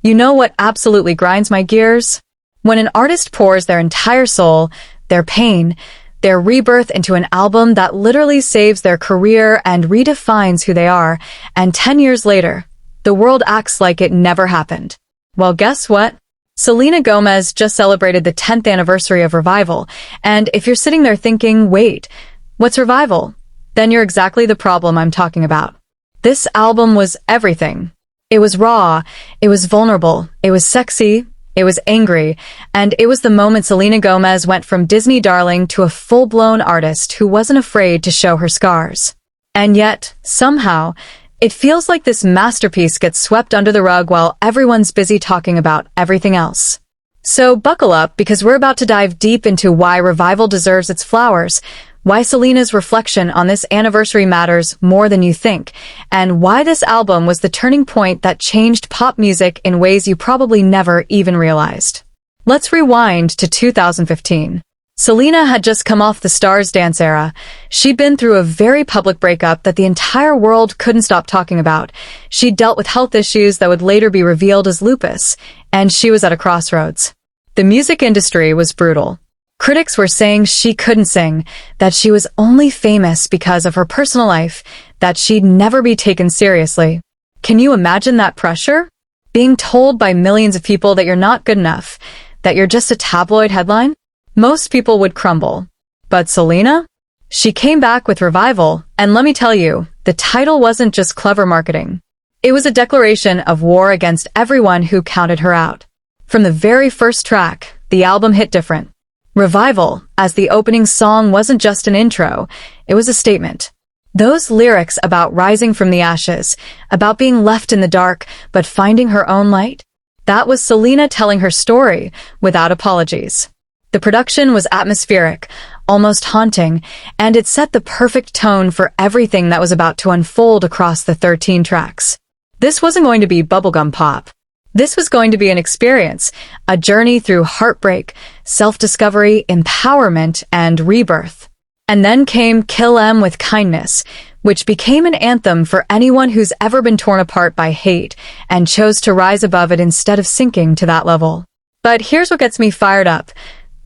You know what absolutely grinds my gears? When an artist pours their entire soul, their pain, their rebirth into an album that literally saves their career and redefines who they are, and 10 years later, the world acts like it never happened. Well, guess what? Selena Gomez just celebrated the 10th anniversary of Revival, and if you're sitting there thinking, wait, what's Revival? Then you're exactly the problem I'm talking about. This album was everything. It was raw, it was vulnerable, it was sexy, it was angry, and it was the moment Selena Gomez went from Disney darling to a full-blown artist who wasn't afraid to show her scars. And yet, somehow, it feels like this masterpiece gets swept under the rug while everyone's busy talking about everything else. So buckle up, because we're about to dive deep into why Revival deserves its flowers, why Selena's reflection on this anniversary matters more than you think, and why this album was the turning point that changed pop music in ways you probably never even realized. Let's rewind to 2015. Selena had just come off the Stars Dance era. She'd been through a very public breakup that the entire world couldn't stop talking about. She'd dealt with health issues that would later be revealed as lupus, and she was at a crossroads. The music industry was brutal. Critics were saying she couldn't sing, that she was only famous because of her personal life, that she'd never be taken seriously. Can you imagine that pressure? Being told by millions of people that you're not good enough, that you're just a tabloid headline? Most people would crumble. But Selena? She came back with Revival, and let me tell you, the title wasn't just clever marketing. It was a declaration of war against everyone who counted her out. From the very first track, the album hit different. Revival, as the opening song, wasn't just an intro, it was a statement. Those lyrics about rising from the ashes, about being left in the dark but finding her own light, that was Selena telling her story without apologies. The production was atmospheric, almost haunting, and it set the perfect tone for everything that was about to unfold across the 13 tracks. This wasn't going to be bubblegum pop. This was going to be an experience, a journey through heartbreak, self-discovery, empowerment, and rebirth. And then came Kill 'Em with Kindness, which became an anthem for anyone who's ever been torn apart by hate and chose to rise above it instead of sinking to that level. But here's what gets me fired up.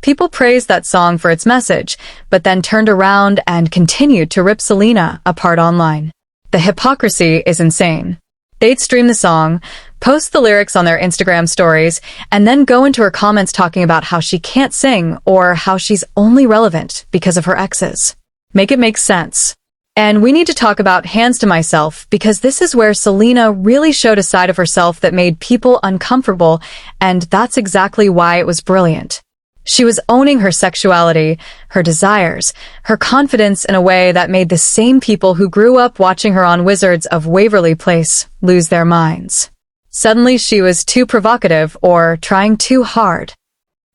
People praised that song for its message, but then turned around and continued to rip Selena apart online. The hypocrisy is insane. They'd stream the song, post the lyrics on their Instagram stories, and then go into her comments talking about how she can't sing or how she's only relevant because of her exes. Make it make sense. And we need to talk about Hands to Myself, because this is where Selena really showed a side of herself that made people uncomfortable, and that's exactly why it was brilliant. She was owning her sexuality, her desires, her confidence in a way that made the same people who grew up watching her on Wizards of Waverly Place lose their minds. Suddenly she was too provocative or trying too hard.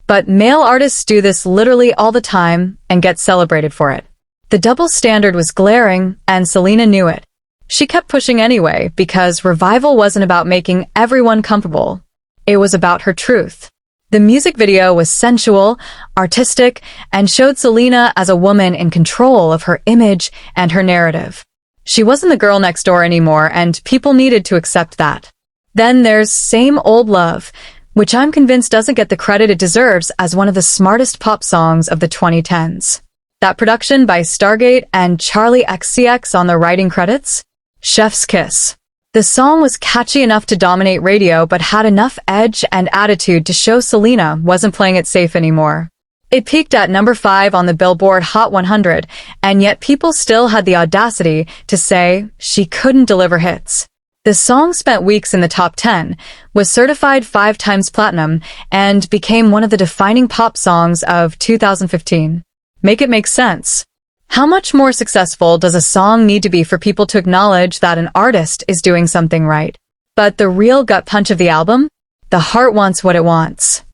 But male artists do this literally all the time and get celebrated for it. The double standard was glaring, and Selena knew it. She kept pushing anyway, because Revival wasn't about making everyone comfortable. It was about her truth. The music video was sensual, artistic, and showed Selena as a woman in control of her image and her narrative. She wasn't the girl next door anymore, and people needed to accept that. Then there's Same Old Love, which I'm convinced doesn't get the credit it deserves as one of the smartest pop songs of the 2010s. That production by Stargate and Charlie XCX on the writing credits? Chef's kiss. The song was catchy enough to dominate radio, but had enough edge and attitude to show Selena wasn't playing it safe anymore. It peaked at number 5 on the Billboard Hot 100, and yet people still had the audacity to say she couldn't deliver hits. The song spent weeks in the top 10, was certified 5 times platinum, and became one of the defining pop songs of 2015. Make it make sense. How much more successful does a song need to be for people to acknowledge that an artist is doing something right? But the real gut punch of the album? The heart wants what it wants.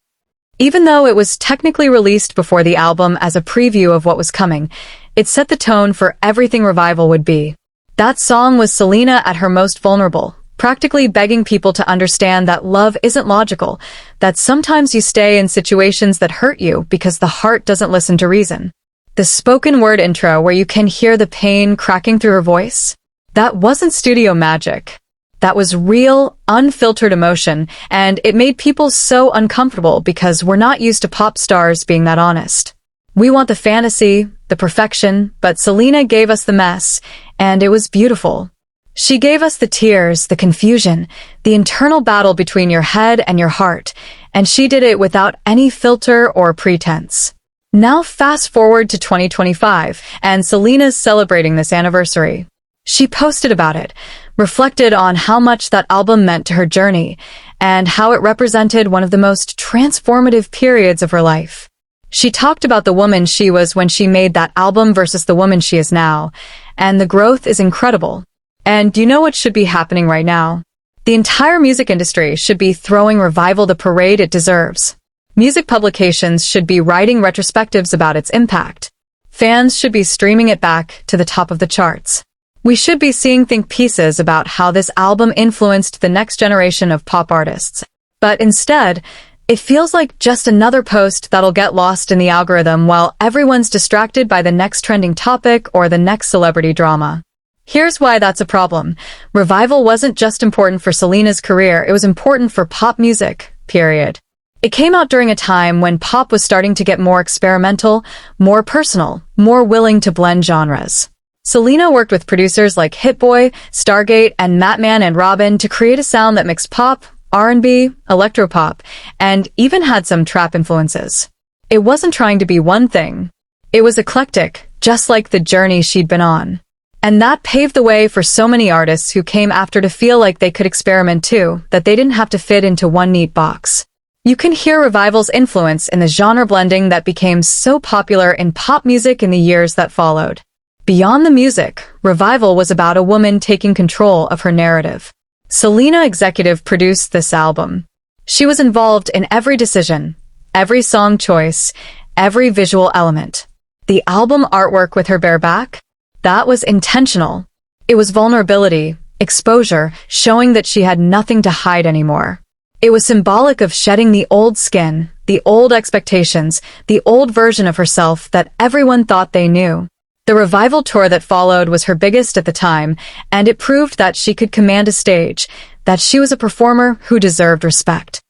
Even though it was technically released before the album as a preview of what was coming, it set the tone for everything Revival would be. That song was Selena at her most vulnerable, practically begging people to understand that love isn't logical, that sometimes you stay in situations that hurt you because the heart doesn't listen to reason. The spoken word intro where you can hear the pain cracking through her voice? That wasn't studio magic. That was real, unfiltered emotion, and it made people so uncomfortable because we're not used to pop stars being that honest. We want the fantasy, the perfection, but Selena gave us the mess, and it was beautiful. She gave us the tears, the confusion, the internal battle between your head and your heart, and she did it without any filter or pretense. Now fast forward to 2025, and Selena's celebrating this anniversary. She posted about it, reflected on how much that album meant to her journey, and how it represented one of the most transformative periods of her life. She talked about the woman she was when she made that album versus the woman she is now, and the growth is incredible. And you know what should be happening right now? The entire music industry should be throwing Revival the parade it deserves. Music publications should be writing retrospectives about its impact. Fans should be streaming it back to the top of the charts. We should be seeing think pieces about how this album influenced the next generation of pop artists. But instead, it feels like just another post that'll get lost in the algorithm while everyone's distracted by the next trending topic or the next celebrity drama. Here's why that's a problem. Revival wasn't just important for Selena's career, it was important for pop music, period. It came out during a time when pop was starting to get more experimental, more personal, more willing to blend genres. Selena worked with producers like Hit Boy, Stargate, and Matman and Robin to create a sound that mixed pop, R&B, electropop, and even had some trap influences. It wasn't trying to be one thing. It was eclectic, just like the journey she'd been on. And that paved the way for so many artists who came after to feel like they could experiment too, that they didn't have to fit into one neat box. You can hear Revival's influence in the genre blending that became so popular in pop music in the years that followed. Beyond the music, Revival was about a woman taking control of her narrative. Selena executive produced this album. She was involved in every decision, every song choice, every visual element. The album artwork with her bare back? That was intentional. It was vulnerability, exposure, showing that she had nothing to hide anymore. It was symbolic of shedding the old skin, the old expectations, the old version of herself that everyone thought they knew. The Revival tour that followed was her biggest at the time, and it proved that she could command a stage, that she was a performer who deserved respect.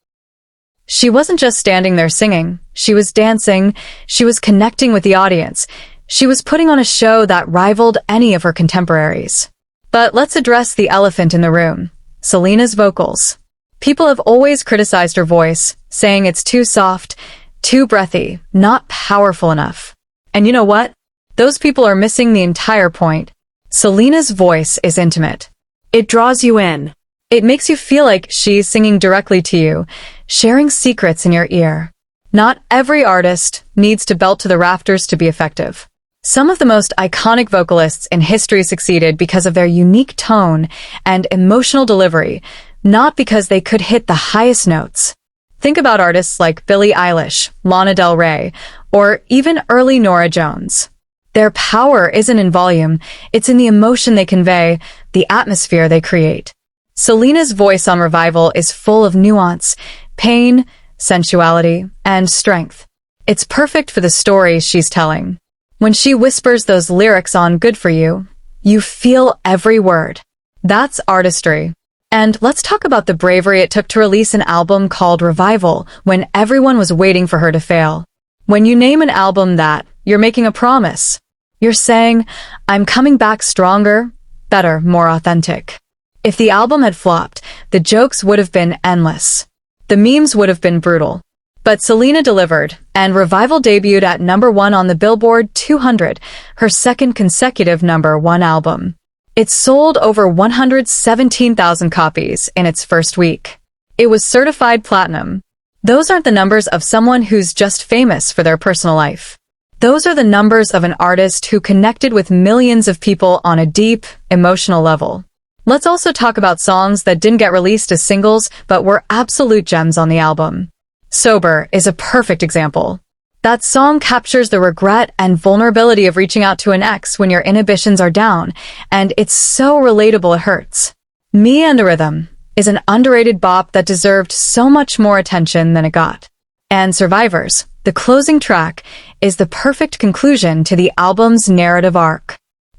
She wasn't just standing there singing, she was dancing, she was connecting with the audience, she was putting on a show that rivaled any of her contemporaries. But let's address the elephant in the room, Selena's vocals. People have always criticized her voice, saying it's too soft, too breathy, not powerful enough. And you know what? Those people are missing the entire point. Selena's voice is intimate. It draws you in. It makes you feel like she's singing directly to you, sharing secrets in your ear. Not every artist needs to belt to the rafters to be effective. Some of the most iconic vocalists in history succeeded because of their unique tone and emotional delivery, not because they could hit the highest notes. Think about artists like Billie Eilish, Lana Del Rey, or even early Norah Jones. Their power isn't in volume, it's in the emotion they convey, the atmosphere they create. Selena's voice on Revival is full of nuance, pain, sensuality, and strength. It's perfect for the stories she's telling. When she whispers those lyrics on Good For You, you feel every word. That's artistry. And let's talk about the bravery it took to release an album called Revival when everyone was waiting for her to fail. When you name an album that, you're making a promise. You're saying, I'm coming back stronger, better, more authentic. If the album had flopped, the jokes would have been endless. The memes would have been brutal. But Selena delivered, and Revival debuted at #1 on the Billboard 200, her second consecutive #1 album. It sold over 117,000 copies in its first week. It was certified platinum. Those aren't the numbers of someone who's just famous for their personal life. Those are the numbers of an artist who connected with millions of people on a deep, emotional level. Let's also talk about songs that didn't get released as singles but were absolute gems on the album. Sober is a perfect example. That song captures the regret and vulnerability of reaching out to an ex when your inhibitions are down, and it's so relatable it hurts. Me and a Rhythm is an underrated bop that deserved so much more attention than it got. And Survivors, the closing track, is the perfect conclusion to the album's narrative arc.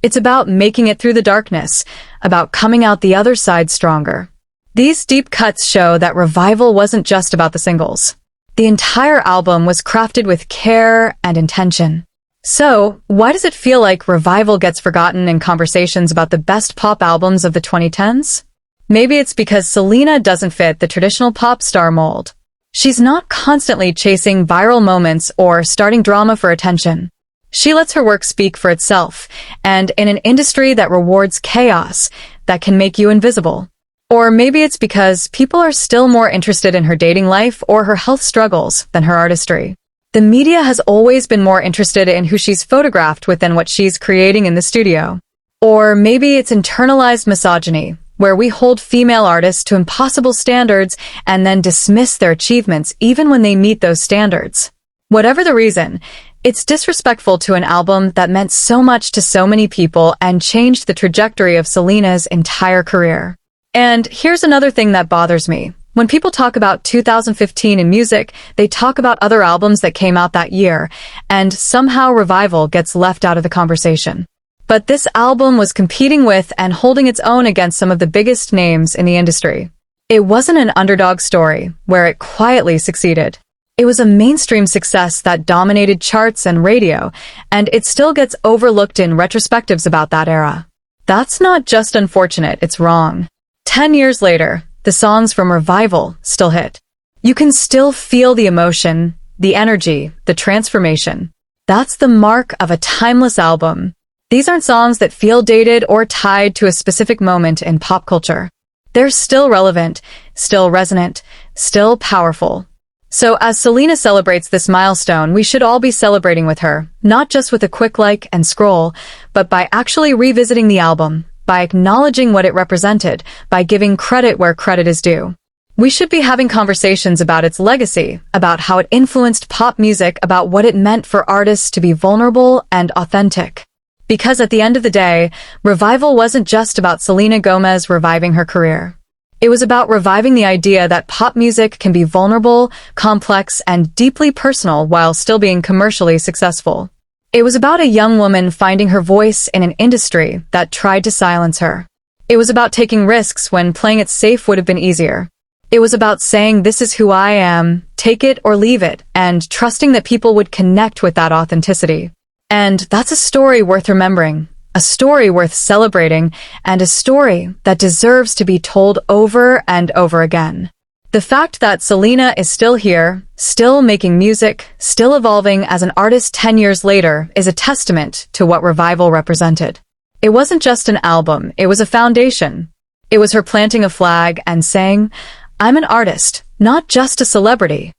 It's about making it through the darkness, about coming out the other side stronger. These deep cuts show that Revival wasn't just about the singles. The entire album was crafted with care and intention. So, why does it feel like Revival gets forgotten in conversations about the best pop albums of the 2010s? Maybe it's because Selena doesn't fit the traditional pop star mold. She's not constantly chasing viral moments or starting drama for attention. She lets her work speak for itself, and in an industry that rewards chaos, that can make you invisible. Or maybe it's because people are still more interested in her dating life or her health struggles than her artistry. The media has always been more interested in who she's photographed with than what she's creating in the studio. Or maybe it's internalized misogyny, where we hold female artists to impossible standards and then dismiss their achievements even when they meet those standards. Whatever the reason, it's disrespectful to an album that meant so much to so many people and changed the trajectory of Selena's entire career. And here's another thing that bothers me. When people talk about 2015 in music, they talk about other albums that came out that year, and somehow Revival gets left out of the conversation. But this album was competing with and holding its own against some of the biggest names in the industry. It wasn't an underdog story, where it quietly succeeded. It was a mainstream success that dominated charts and radio, and it still gets overlooked in retrospectives about that era. That's not just unfortunate, it's wrong. 10 years later, the songs from Revival still hit. You can still feel the emotion, the energy, the transformation. That's the mark of a timeless album. These aren't songs that feel dated or tied to a specific moment in pop culture. They're still relevant, still resonant, still powerful. So as Selena celebrates this milestone, we should all be celebrating with her, not just with a quick like and scroll, but by actually revisiting the album, by acknowledging what it represented, by giving credit where credit is due. We should be having conversations about its legacy, about how it influenced pop music, about what it meant for artists to be vulnerable and authentic. Because at the end of the day, Revival wasn't just about Selena Gomez reviving her career. It was about reviving the idea that pop music can be vulnerable, complex, and deeply personal while still being commercially successful. It was about a young woman finding her voice in an industry that tried to silence her. It was about taking risks when playing it safe would have been easier. It was about saying, "This is who I am, take it or leave it," and trusting that people would connect with that authenticity. And that's a story worth remembering, a story worth celebrating, and a story that deserves to be told over and over again. The fact that Selena is still here, still making music, still evolving as an artist 10 years later is a testament to what Revival represented. It wasn't just an album, it was a foundation. It was her planting a flag and saying, "I'm an artist, not just a celebrity."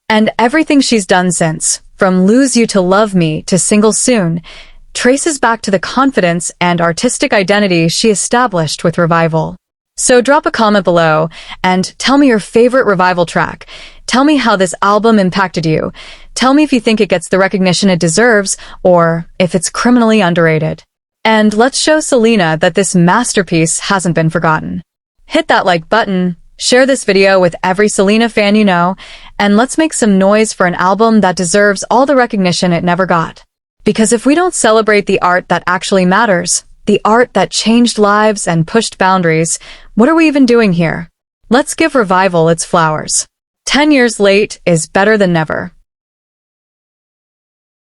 And everything she's done since, from Lose You to Love Me to Single Soon, traces back to the confidence and artistic identity she established with Revival. So drop a comment below and tell me your favorite Revival track. Tell me how this album impacted you. Tell me if you think it gets the recognition it deserves or if it's criminally underrated. And let's show Selena that this masterpiece hasn't been forgotten. Hit that like button, share this video with every Selena fan you know, and let's make some noise for an album that deserves all the recognition it never got. Because if we don't celebrate the art that actually matters, the art that changed lives and pushed boundaries, what are we even doing here? Let's give Revival its flowers. 10 years late is better than never.